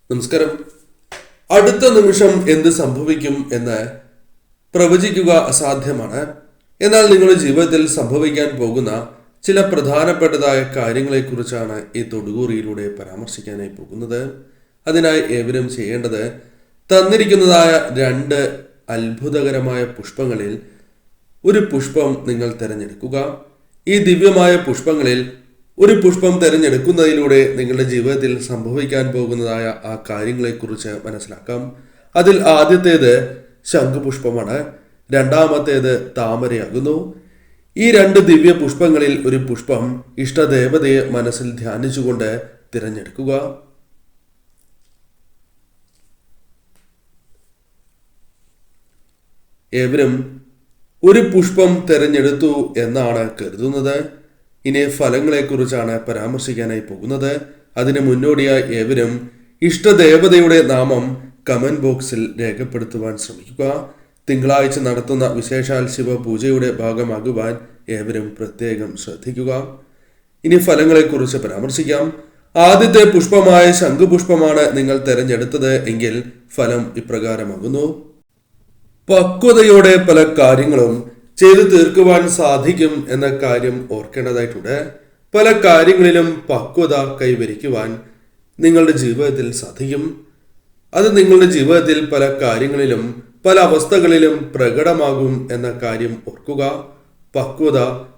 നമസ്കാരം. അടുത്ത നിമിഷം എന്ത് സംഭവിക്കും എന്ന് പ്രവചിക്കുക അസാധ്യമാണ്. എന്നാൽ നിങ്ങളുടെ ജീവിതത്തിൽ സംഭവിക്കാൻ പോകുന്ന ചില പ്രധാനപ്പെട്ടതായ കാര്യങ്ങളെക്കുറിച്ചാണ് ഈ തൊടുകുറിയിലൂടെ പരാമർശിക്കാനായി പോകുന്നത്. അതിനായി ഏവരും ചെയ്യേണ്ടത് തന്നിരിക്കുന്നതായ 2 അത്ഭുതകരമായ പുഷ്പങ്ങളിൽ ഒരു പുഷ്പം നിങ്ങൾ തിരഞ്ഞെടുക്കുക. ഈ ദിവ്യമായ പുഷ്പങ്ങളിൽ ഒരു പുഷ്പം തിരഞ്ഞെടുക്കുന്നതിലൂടെ നിങ്ങളുടെ ജീവിതത്തിൽ സംഭവിക്കാൻ പോകുന്നതായ ആ കാര്യങ്ങളെക്കുറിച്ച് മനസ്സിലാക്കാം. അതിൽ ആദ്യത്തേത് ശംഖുപുഷ്പമാണ്, രണ്ടാമത്തേത് താമരയാകുന്നു. ഈ 2 ദിവ്യ പുഷ്പങ്ങളിൽ ഒരു പുഷ്പം ഇഷ്ടദേവതയെ മനസ്സിൽ ധ്യാനിച്ചുകൊണ്ട് തിരഞ്ഞെടുക്കുക. ഏവരും ഒരു പുഷ്പം തിരഞ്ഞെടുത്തു എന്നാണ് കരുതുന്നത്. ഇനി ഫലങ്ങളെക്കുറിച്ചാണ് പരാമർശിക്കാനായി പോകുന്നത്. അതിന് മുന്നോടിയായി ഏവരും ഇഷ്ടദേവതയുടെ നാമം കമന്റ് ബോക്സിൽ രേഖപ്പെടുത്തുവാൻ ശ്രമിക്കുക. തിങ്കളാഴ്ച നടത്തുന്ന വിശേഷാൽ ശിവപൂജയുടെ ഭാഗമാകുവാൻ ഏവരും പ്രത്യേകം ശ്രദ്ധിക്കുക. ഇനി ഫലങ്ങളെക്കുറിച്ച് പരാമർശിക്കാം. ആദ്യത്തെ പുഷ്പമായ ശംഖുപുഷ്പമാണ് നിങ്ങൾ തിരഞ്ഞെടുത്തത് എങ്കിൽ ഫലം ഇപ്രകാരമാകുന്നു. പക്വതയോടെ പല കാര്യങ്ങളും ചെയ്തു തീർക്കുവാൻ സാധിക്കും എന്ന കാര്യം ഓർക്കേണ്ടതായിട്ടുണ്ട്. പല കാര്യങ്ങളിലും പക്വത കൈവരിക്കുവാൻ നിങ്ങളുടെ ജീവിതത്തിൽ സാധിക്കും. അത് നിങ്ങളുടെ ജീവിതത്തിൽ പല കാര്യങ്ങളിലും പല അവസ്ഥകളിലും പ്രകടമാകും എന്ന കാര്യം ഓർക്കുക. പക്വത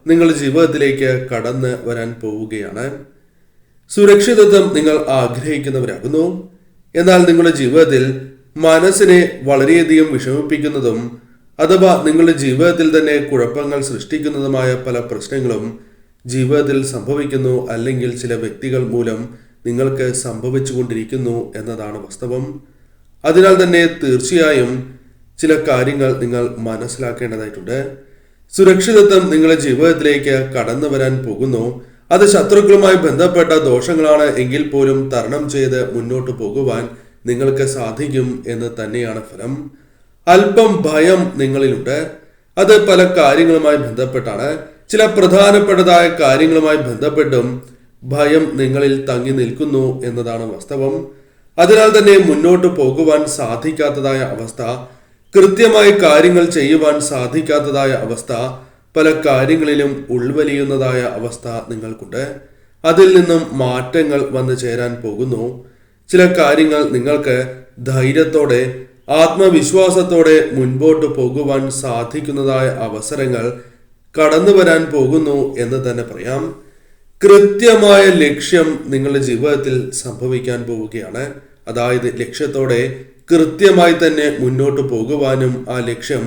നിങ്ങളുടെ ജീവിതത്തിലേക്ക് കടന്ന് വരാൻ പോവുകയാണ്. സുരക്ഷിതത്വം നിങ്ങൾ ആഗ്രഹിക്കുന്നവരാകുന്നു. എന്നാൽ നിങ്ങളുടെ ജീവിതത്തിൽ മനസ്സിനെ വളരെയധികം വിഷമിപ്പിക്കുന്നതും അഥവാ നിങ്ങളുടെ ജീവിതത്തിൽ തന്നെ കുഴപ്പങ്ങൾ സൃഷ്ടിക്കുന്നതുമായ പല പ്രശ്നങ്ങളും ജീവിതത്തിൽ സംഭവിക്കുന്നു, അല്ലെങ്കിൽ ചില വ്യക്തികൾ മൂലം നിങ്ങൾക്ക് സംഭവിച്ചുകൊണ്ടിരിക്കുന്നു എന്നതാണ് വാസ്തവം. അതിനാൽ തന്നെ തീർച്ചയായും ചില കാര്യങ്ങൾ നിങ്ങൾ മനസ്സിലാക്കേണ്ടതായിട്ടുണ്ട്. സുരക്ഷിതത്വം നിങ്ങളുടെ ജീവിതത്തിലേക്ക് കടന്നു വരാൻ പോകുന്നു. അത് ശത്രുക്കളുമായി ബന്ധപ്പെട്ട ദോഷങ്ങളാണ് എങ്കിൽ പോലും തരണം ചെയ്ത് മുന്നോട്ട് പോകുവാൻ നിങ്ങൾക്ക് സാധിക്കും എന്ന് തന്നെയാണ് ഫലം. അല്പം ഭയം നിങ്ങളിലുണ്ട്. അത് പല കാര്യങ്ങളുമായി ബന്ധപ്പെട്ടാണ്. ചില പ്രധാനപ്പെട്ടതായ കാര്യങ്ങളുമായി ബന്ധപ്പെട്ടും ഭയം നിങ്ങളിൽ തങ്ങി നിൽക്കുന്നു എന്നതാണ് വാസ്തവം. അതിനാൽ തന്നെ മുന്നോട്ട് പോകുവാൻ സാധിക്കാത്തതായ അവസ്ഥ, കൃത്യമായി കാര്യങ്ങൾ ചെയ്യുവാൻ സാധിക്കാത്തതായ അവസ്ഥ, പല കാര്യങ്ങളിലും ഉൾവലിയുന്നതായ അവസ്ഥ നിങ്ങൾക്കുണ്ട്. അതിൽ നിന്നും മാറ്റങ്ങൾ വന്നു ചേരാൻ പോകുന്നു. ചില കാര്യങ്ങൾ നിങ്ങൾക്ക് ധൈര്യത്തോടെ ആത്മവിശ്വാസത്തോടെ മുൻപോട്ട് പോകുവാൻ സാധിക്കുന്നതായ അവസരങ്ങൾ കടന്നു വരാൻ പോകുന്നു എന്ന് തന്നെ പറയാം. കൃത്യമായ ലക്ഷ്യം നിങ്ങളുടെ ജീവിതത്തിൽ സംഭവിക്കാൻ പോവുകയാണ്. അതായത് ലക്ഷ്യത്തോടെ കൃത്യമായി തന്നെ മുന്നോട്ട് പോകുവാനും ആ ലക്ഷ്യം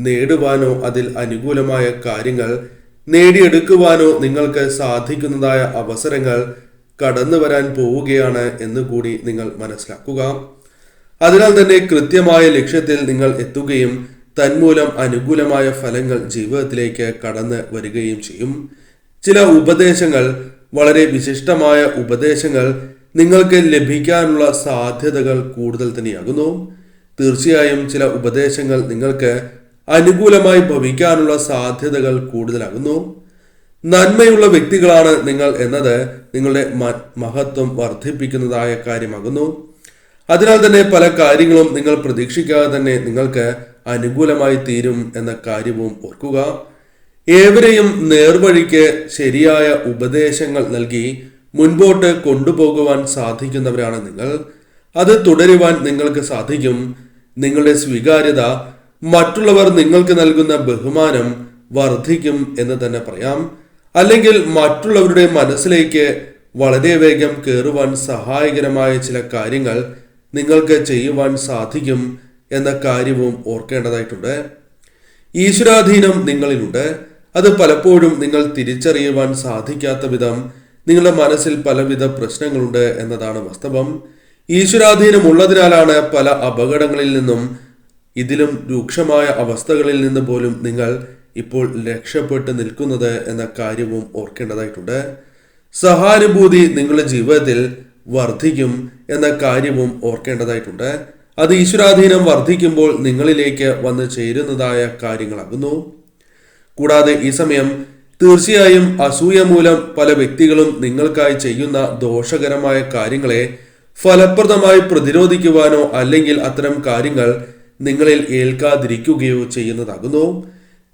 നേടുവാനോ അതിൽ അനുകൂലമായ കാര്യങ്ങൾ നേടിയെടുക്കുവാനോ നിങ്ങൾക്ക് സാധിക്കുന്നതായ അവസരങ്ങൾ കടന്നു വരാൻ പോവുകയാണ് എന്നുകൂടി നിങ്ങൾ മനസ്സിലാക്കുക. അതിനാൽ തന്നെ കൃത്യമായ ലക്ഷ്യത്തിൽ നിങ്ങൾ എത്തുകയും തന്മൂലം അനുകൂലമായ ഫലങ്ങൾ ജീവിതത്തിലേക്ക് കടന്നു വരികയും ചെയ്യും. ചില ഉപദേശങ്ങൾ, വളരെ വിശിഷ്ടമായ ഉപദേശങ്ങൾ നിങ്ങൾക്ക് ലഭിക്കാനുള്ള സാധ്യതകൾ കൂടുതൽ തന്നെയാകുന്നു. തീർച്ചയായും ചില ഉപദേശങ്ങൾ നിങ്ങൾക്ക് അനുകൂലമായി ഭവിക്കാനുള്ള സാധ്യതകൾ കൂടുതലാകുന്നു. നന്മയുള്ള വ്യക്തികളാണ് നിങ്ങൾ എന്നത് നിങ്ങളുടെ മഹത്വം വർദ്ധിപ്പിക്കുന്നതായ കാര്യമാകുന്നു. അതിനാൽ തന്നെ പല കാര്യങ്ങളും നിങ്ങൾ പ്രതീക്ഷിക്കാതെ തന്നെ നിങ്ങൾക്ക് അനുകൂലമായി തീരും എന്ന കാര്യവും ഓർക്കുക. ഏവരെയും നേർവഴിക്ക് ശരിയായ ഉപദേശങ്ങൾ നൽകി മുൻപോട്ട് കൊണ്ടുപോകുവാൻ സാധിക്കുന്നവരാണ് നിങ്ങൾ. അത് തുടരുവാൻ നിങ്ങൾക്ക് സാധിക്കും. നിങ്ങളുടെ സ്വീകാര്യത, മറ്റുള്ളവർ നിങ്ങൾക്ക് നൽകുന്ന ബഹുമാനം വർദ്ധിക്കും എന്ന് തന്നെ പറയാം. അല്ലെങ്കിൽ മറ്റുള്ളവരുടെ മനസ്സിലേക്ക് വളരെ വേഗം കയറുവാൻ സഹായകരമായ ചില കാര്യങ്ങൾ നിങ്ങൾക്ക് ചെയ്യുവാൻ സാധിക്കും എന്ന കാര്യവും ഓർക്കേണ്ടതായിട്ടുണ്ട്. ഈശ്വരാധീനം നിങ്ങളിലുണ്ട്. അത് പലപ്പോഴും നിങ്ങൾ തിരിച്ചറിയുവാൻ സാധിക്കാത്ത വിധം നിങ്ങളുടെ മനസ്സിൽ പലവിധ പ്രശ്നങ്ങളുണ്ട് എന്നതാണ് വാസ്തവം. ഈശ്വരാധീനം ഉള്ളതിനാലാണ് പല അപകടങ്ങളിൽ നിന്നും, ഇതിലും രൂക്ഷമായ അവസ്ഥകളിൽ നിന്ന് പോലും നിങ്ങൾ ഇപ്പോൾ രക്ഷപ്പെട്ട് നിൽക്കുന്നത് എന്ന കാര്യവും ഓർക്കേണ്ടതായിട്ടുണ്ട്. സഹാനുഭൂതി നിങ്ങളുടെ ജീവിതത്തിൽ വർദ്ധിക്കും എന്ന കാര്യവും ഓർക്കേണ്ടതായിട്ടുണ്ട്. അത് ഈശ്വരാധീനം വർദ്ധിക്കുമ്പോൾ നിങ്ങളിലേക്ക് വന്ന് ചേരുന്നതായ കാര്യങ്ങളാകുന്നു. കൂടാതെ ഈ സമയം തീർച്ചയായും അസൂയ മൂലം പല വ്യക്തികളും നിങ്ങൾക്കായി ചെയ്യുന്ന ദോഷകരമായ കാര്യങ്ങളെ ഫലപ്രദമായി പ്രതിരോധിക്കുവാനോ അല്ലെങ്കിൽ അത്തരം കാര്യങ്ങൾ നിങ്ങളിൽ ഏൽക്കാതിരിക്കുകയോ ചെയ്യുന്നതാകുന്നു.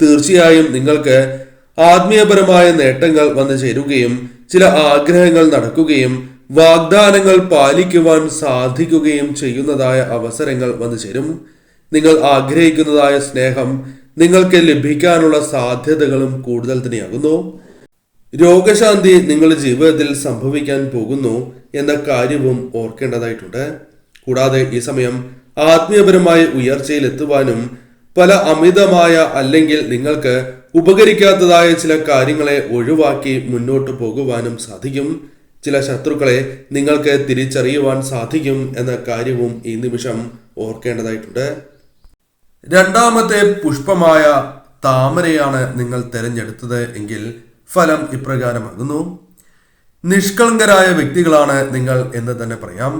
തീർച്ചയായും നിങ്ങൾക്ക് ആത്മീയപരമായ നേട്ടങ്ങൾ വന്നു ചേരുകയും ചില ആഗ്രഹങ്ങൾ നടക്കുകയും വാഗ്ദാനങ്ങൾ പാലിക്കുവാൻ സാധിക്കുകയും ചെയ്യുന്നതായ അവസരങ്ങൾ വന്നു ചേരും. നിങ്ങൾ ആഗ്രഹിക്കുന്നതായ സ്നേഹം നിങ്ങൾക്ക് ലഭിക്കാനുള്ള സാധ്യതകളും കൂടുതൽ തന്നെയാകുന്നു. രോഗശാന്തി നിങ്ങളുടെ ജീവിതത്തിൽ സംഭവിക്കാൻ പോകുന്നു എന്ന കാര്യവും ഓർക്കേണ്ടതായിട്ടുണ്ട്. കൂടാതെ ഈ സമയം ആത്മീയപരമായ ഉയർച്ചയിൽ എത്തുവാനും പല അമിതമായ അല്ലെങ്കിൽ നിങ്ങൾക്ക് ഉപകരിക്കാത്തതായ ചില കാര്യങ്ങളെ ഒഴിവാക്കി മുന്നോട്ട് പോകുവാനും സാധിക്കും. ചില ശത്രുക്കളെ നിങ്ങൾക്ക് തിരിച്ചറിയുവാൻ സാധിക്കും എന്ന കാര്യവും ഈ നിമിഷം ഓർക്കേണ്ടതായിട്ടുണ്ട്. രണ്ടാമത്തെ പുഷ്പമായ താമരയാണ് നിങ്ങൾ തിരഞ്ഞെടുത്തത് എങ്കിൽ ഫലം ഇപ്രകാരമാകുന്നു. നിഷ്കളങ്കരായ വ്യക്തികളാണ് നിങ്ങൾ എന്ന് തന്നെ പറയാം.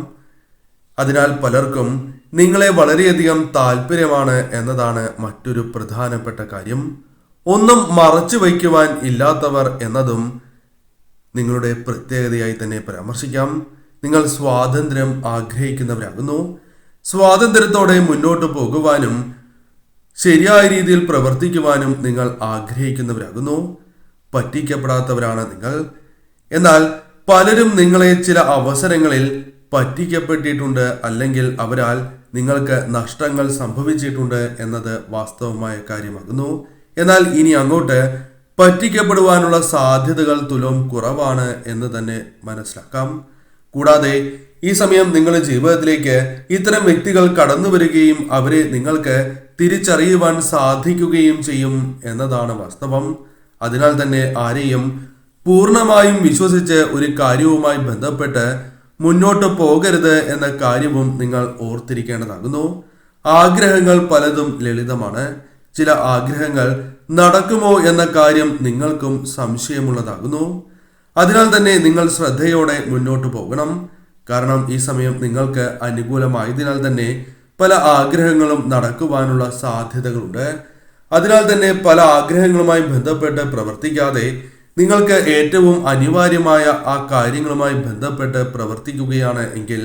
അതിനാൽ പലർക്കും നിങ്ങളെ വളരെയധികം താല്പര്യമാണ് എന്നതാണ് മറ്റൊരു പ്രധാനപ്പെട്ട കാര്യം. ഒന്നും മറച്ചു വയ്ക്കുവാൻ ഇല്ലാത്തവർ എന്നതും നിങ്ങളുടെ പ്രത്യേകതയായി തന്നെ പരാമർശിക്കാം. നിങ്ങൾ സ്വാതന്ത്ര്യം ആഗ്രഹിക്കുന്നവരാകുന്നു. സ്വാതന്ത്ര്യത്തോടെ മുന്നോട്ട് പോകുവാനും ശരിയായ രീതിയിൽ പ്രവർത്തിക്കുവാനും നിങ്ങൾ ആഗ്രഹിക്കുന്നവരാകുന്നു. പറ്റിക്കപ്പെടാത്തവരാണ് നിങ്ങൾ. എന്നാൽ പലരും നിങ്ങളെ ചില അവസരങ്ങളിൽ പറ്റിക്കപ്പെട്ടിട്ടുണ്ട്, അല്ലെങ്കിൽ അവരാൽ നിങ്ങൾക്ക് നഷ്ടങ്ങൾ സംഭവിച്ചിട്ടുണ്ട് എന്നത് വാസ്തവമായ കാര്യമാകുന്നു. എന്നാൽ ഇനി അങ്ങോട്ട് പറ്റിക്കപ്പെടുവാനുള്ള സാധ്യതകൾ തുലോം കുറവാണ് എന്ന് തന്നെ മനസ്സിലാക്കാം. കൂടാതെ ഈ സമയം നിങ്ങളുടെ ജീവിതത്തിലേക്ക് ഇത്തരം വ്യക്തികൾ കടന്നു വരികയും അവരെ നിങ്ങൾക്ക് തിരിച്ചറിയുവാൻ സാധിക്കുകയും ചെയ്യും എന്നതാണ് വാസ്തവം. അതിനാൽ തന്നെ ആരെയും പൂർണ്ണമായും വിശ്വസിച്ച് ഒരു കാര്യവുമായി ബന്ധപ്പെട്ട് മുന്നോട്ട് പോകരുത് എന്ന കാര്യവും നിങ്ങൾ ഓർത്തിരിക്കേണ്ടതാകുന്നു. ആഗ്രഹങ്ങൾ പലതും ലളിതമാണ്. ചില ആഗ്രഹങ്ങൾ നടക്കുമോ എന്ന കാര്യം നിങ്ങൾക്കും സംശയമുള്ളതാകുന്നു. അതിനാൽ തന്നെ നിങ്ങൾ ശ്രദ്ധയോടെ മുന്നോട്ട് പോകണം. കാരണം ഈ സമയം നിങ്ങൾക്ക് അനുകൂലമായതിനാൽ തന്നെ പല ആഗ്രഹങ്ങളും നടക്കുവാനുള്ള സാധ്യതകളുണ്ട്. അതിനാൽ തന്നെ പല ആഗ്രഹങ്ങളുമായി ബന്ധപ്പെട്ട് പ്രവർത്തിക്കാതെ നിങ്ങൾക്ക് ഏറ്റവും അനിവാര്യമായ ആ കാര്യങ്ങളുമായി ബന്ധപ്പെട്ട് പ്രവർത്തിക്കുകയാണ് എങ്കിൽ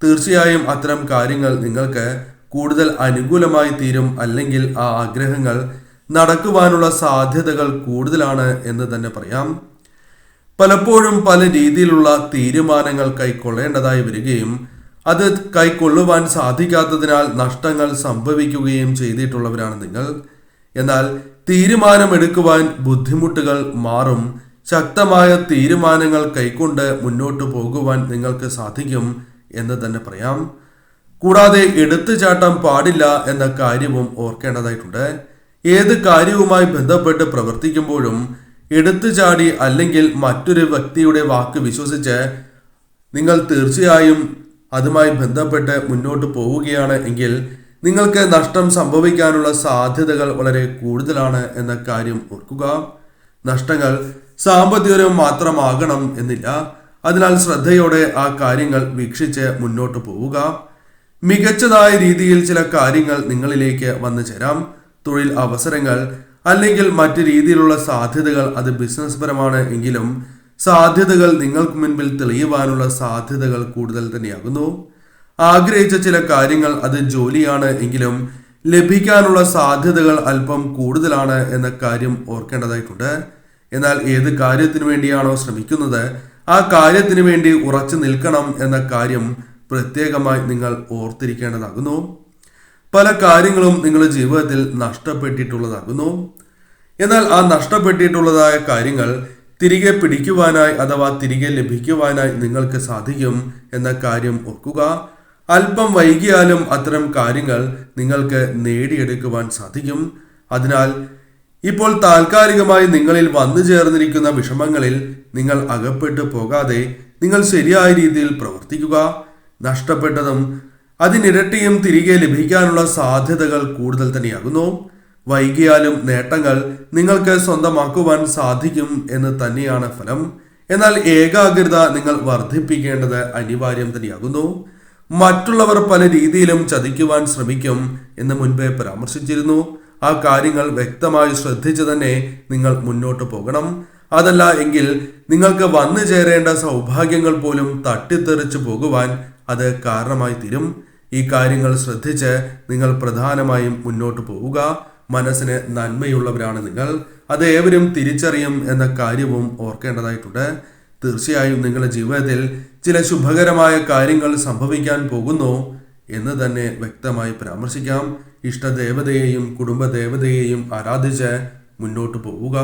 തീർച്ചയായും അത്തരം കാര്യങ്ങൾ നിങ്ങൾക്ക് കൂടുതൽ അനുകൂലമായി തീരും, അല്ലെങ്കിൽ ആ ആഗ്രഹങ്ങൾ നടക്കുവാനുള്ള സാധ്യതകൾ കൂടുതലാണ് എന്ന് തന്നെ പറയാം. പലപ്പോഴും പല രീതിയിലുള്ള തീരുമാനങ്ങൾ കൈക്കൊള്ളേണ്ടതായി വരികയും അത് കൈക്കൊള്ളുവാൻ സാധിക്കാത്തതിനാൽ നഷ്ടങ്ങൾ സംഭവിക്കുകയും ചെയ്തിട്ടുള്ളവരാണ് നിങ്ങൾ. എന്നാൽ തീരുമാനമെടുക്കുവാൻ ബുദ്ധിമുട്ടുകൾ മാറും. ശക്തമായ തീരുമാനങ്ങൾ കൈക്കൊണ്ട് മുന്നോട്ട് പോകുവാൻ നിങ്ങൾക്ക് സാധിക്കും എന്ന് തന്നെ പറയാം. കൂടാതെ എടുത്തുചാട്ടം പാടില്ല എന്ന കാര്യവും ഓർക്കേണ്ടതായിട്ടുണ്ട്. ഏത് കാര്യവുമായി ബന്ധപ്പെട്ട് പ്രവർത്തിക്കുമ്പോഴും എടുത്തുചാടി അല്ലെങ്കിൽ മറ്റൊരു വ്യക്തിയുടെ വാക്ക് വിശ്വസിച്ച് നിങ്ങൾ തീർച്ചയായും അതുമായി ബന്ധപ്പെട്ട് മുന്നോട്ട് പോവുകയാണ് എങ്കിൽ നിങ്ങൾക്ക് നഷ്ടം സംഭവിക്കാനുള്ള സാധ്യതകൾ വളരെ കൂടുതലാണ് എന്ന കാര്യം ഓർക്കുക. നഷ്ടങ്ങൾ സാമ്പത്തികം മാത്രമാകണം എന്നില്ല. അതിനാൽ ശ്രദ്ധയോടെ ആ കാര്യങ്ങൾ വീക്ഷിച്ച് മുന്നോട്ട് പോവുക. മികച്ചതായ രീതിയിൽ ചില കാര്യങ്ങൾ നിങ്ങളിലേക്ക് വന്നു ചേരാം. തൊഴിൽ അവസരങ്ങൾ അല്ലെങ്കിൽ മറ്റു രീതിയിലുള്ള സാധ്യതകൾ, അത് ബിസിനസ് പരമാണ് എങ്കിലും സാധ്യതകൾ നിങ്ങൾക്ക് മുൻപിൽ തെളിയുവാനുള്ള സാധ്യതകൾ കൂടുതൽ തന്നെയാകുന്നു. ആഗ്രഹിച്ച ചില കാര്യങ്ങൾ, അത് ജോലിയാണ് എങ്കിലും ലഭിക്കാനുള്ള സാധ്യതകൾ അല്പം കൂടുതലാണ് എന്ന കാര്യം ഓർക്കേണ്ടതായിട്ടുണ്ട്. എന്നാൽ ഏത് കാര്യത്തിനു വേണ്ടിയാണോ ശ്രമിക്കുന്നത് ആ കാര്യത്തിനു വേണ്ടി ഉറച്ചു നിൽക്കണം എന്ന കാര്യം പ്രത്യേകമായി നിങ്ങൾ ഓർത്തിരിക്കേണ്ടതാകുന്നു. പല കാര്യങ്ങളും നിങ്ങളുടെ ജീവിതത്തിൽ നഷ്ടപ്പെട്ടിട്ടുള്ളതാകുന്നു. എന്നാൽ ആ നഷ്ടപ്പെട്ടിട്ടുള്ളതായ കാര്യങ്ങൾ തിരികെ പിടിക്കുവാനായി അഥവാ തിരികെ ലഭിക്കുവാനായി നിങ്ങൾക്ക് സാധിക്കും എന്ന കാര്യം ഓർക്കുക. അല്പം വൈകിയാലും അത്തരം കാര്യങ്ങൾ നിങ്ങൾക്ക് നേടിയെടുക്കുവാൻ സാധിക്കും. അതിനാൽ ഇപ്പോൾ താൽക്കാലികമായി നിങ്ങളിൽ വന്നു ചേർന്നിരിക്കുന്ന വിഷമങ്ങളിൽ നിങ്ങൾ അകപ്പെട്ടു പോകാതെ നിങ്ങൾ ശരിയായ രീതിയിൽ പ്രവർത്തിക്കുക. നഷ്ടപ്പെട്ടതും അതിനിരട്ടിയും തിരികെ ലഭിക്കാനുള്ള സാധ്യതകൾ കൂടുതൽ തന്നെയാകുന്നു. വൈകിയാലും നേട്ടങ്ങൾ നിങ്ങൾക്ക് സ്വന്തമാക്കുവാൻ സാധിക്കും എന്ന് തന്നെയാണ് ഫലം. എന്നാൽ ഏകാഗ്രത നിങ്ങൾ വർദ്ധിപ്പിക്കേണ്ടത് അനിവാര്യം തന്നെയാകുന്നു. മറ്റുള്ളവർ പല രീതിയിലും ചതിക്കുവാൻ ശ്രമിക്കും എന്ന് മുൻപേ പരാമർശിച്ചിരുന്നു. ആ കാര്യങ്ങൾ വ്യക്തമായി ശ്രദ്ധിച്ച് തന്നെ നിങ്ങൾ മുന്നോട്ട് പോകണം. അതല്ല എങ്കിൽ നിങ്ങൾക്ക് വന്നു ചേരേണ്ട സൗഭാഗ്യങ്ങൾ പോലും തട്ടിത്തെറിച്ചു പോകുവാൻ അത് കാരണമായി തീരും. ഈ കാര്യങ്ങൾ ശ്രദ്ധിച്ച് നിങ്ങൾ പ്രധാനമായും മുന്നോട്ട് പോവുക. മനസ്സിന് നന്മയുള്ളവരാണ് നിങ്ങൾ, അത് ഏവരും തിരിച്ചറിയും എന്ന കാര്യവും ഓർക്കേണ്ടതായിട്ടുണ്ട്. തീർച്ചയായും നിങ്ങളുടെ ജീവിതത്തിൽ ചില ശുഭകരമായ കാര്യങ്ങൾ സംഭവിക്കാൻ പോകുന്നു എന്ന് തന്നെ വ്യക്തമായി പരാമർശിക്കാം. ഇഷ്ടദേവതയെയും കുടുംബദേവതയെയും ആരാധിച്ച് മുന്നോട്ട് പോവുക.